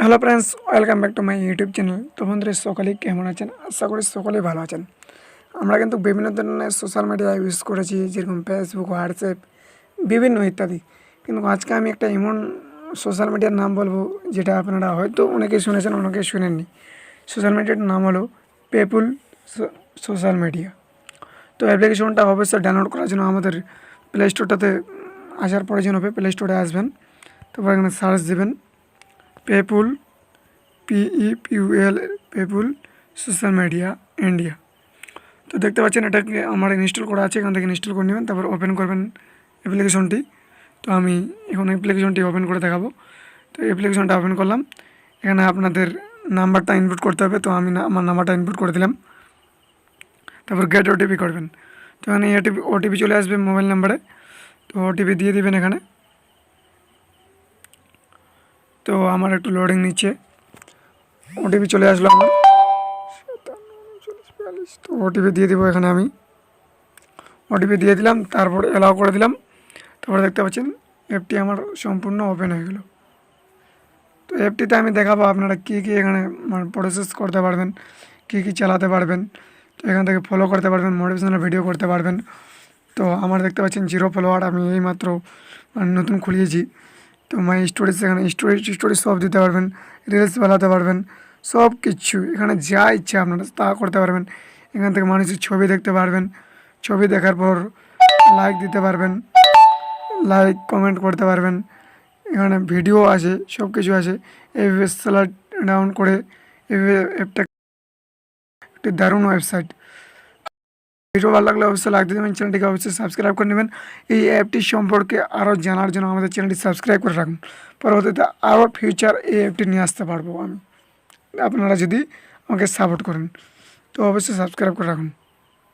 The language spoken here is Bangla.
Hello friends, welcome back to my YouTube channel. তো বন্ধুরা, সকলেই কেমন আছেন? আশা করি সকলেই ভালো আছেন। আমরা কিন্তু বিভিন্ন ধরনের সোশ্যাল মিডিয়া ইউজ করেছি, যেরকম ফেসবুক, হোয়াটসঅ্যাপ, বিভিন্ন ইত্যাদি। কিন্তু আজকে আমি একটা এমন সোশ্যাল মিডিয়ার নাম বলবো, যেটা আপনারা হয়তো অনেকেই শুনেছেন, অনেকেই শুনেননি। সোশ্যাল মিডিয়ার নাম হলো পেপুল সোশ্যাল মিডিয়া। তো অ্যাপ্লিকেশনটা অবশ্যই ডাউনলোড করার জন্য আমাদের প্লে স্টোরটাতে আসার প্রয়োজন হবে। প্লে স্টোরে আসবেন, তারপর এখানে সার্চ দেবেন PayPal, PEPUL, PayPal social media India. তো দেখতে পাচ্ছেন, এটাকে আমার ইনস্টল করা আছে। এখান থেকে ইনস্টল করে নেবেন, তারপর ওপেন করবেন অ্যাপ্লিকেশনটি। তো আমি এখন অ্যাপ্লিকেশনটি ওপেন করে দেখাবো। তো অ্যাপ্লিকেশনটা ওপেন করলাম। এখানে আপনাদের নাম্বারটা ইনপুট করতে হবে। তো আমি আমার নাম্বারটা ইনপুট করে দিলাম। তারপর গেট ওটিপি করবেন। তো এখানে ওটিপি চলে আসবে মোবাইল নাম্বারে। তো ওটিপি দিয়ে দিবেন এখানে। তো আমার একটু লোডিং নিচ্ছে, ওটিপি চলে আসলো আমার। তো ওটিপি দিয়ে দিব এখানে। আমি ওটিপি দিয়ে দিলাম, তারপর অ্যালাউ করে দিলাম। তারপরে দেখতে পাচ্ছেন অ্যাপটি আমার সম্পূর্ণ ওপেন হয়ে গেল। তো অ্যাপটিতে আমি দেখাবো আপনারা কী কী এখানে প্রসেস করতে পারবেন, কী কী চালাতে পারবেন। তো এখান থেকে ফলো করতে পারবেন, মোটিভেশনাল ভিডিও করতে পারবেন। তো আমার দেখতে পাচ্ছেন 0 ফলোয়ার, আমি এইমাত্র নতুন খুলিয়েছি। তো মাই স্টোরিজ, এখানে স্টোরি সব দিতে পারবেন, রিলস বানাতে পারবেন, সব কিছু এখানে যা ইচ্ছা আপনারা তা করতে পারবেন। এখান থেকে মানুষের ছবি দেখতে পারবেন, ছবি দেখার পর লাইক দিতে পারবেন, লাইক কমেন্ট করতে পারবেন। এখানে ভিডিও আছে, সব কিছু আছে। এইভাবে স্যালাড ডাউন করে এইভাবে অ্যাপটা একটি দারুণ ওয়েবসাইট। ভিডিও ভালো লাগলে অবশ্যই লাইক দিয়ে দেবেন, চ্যানেলটিকে অবশ্যই সাবস্ক্রাইব করে নেবেন। এই অ্যাপটি সম্পর্কে আরও জানার জন্য আমাদের চ্যানেলটি সাবস্ক্রাইব করে রাখুন। পরবর্তীতে আরও ফিউচার এই অ্যাপটি নিয়ে আসতে পারবো আমি, আপনারা যদি আমাকে সাপোর্ট করেন। তো অবশ্যই সাবস্ক্রাইব করে রাখুন।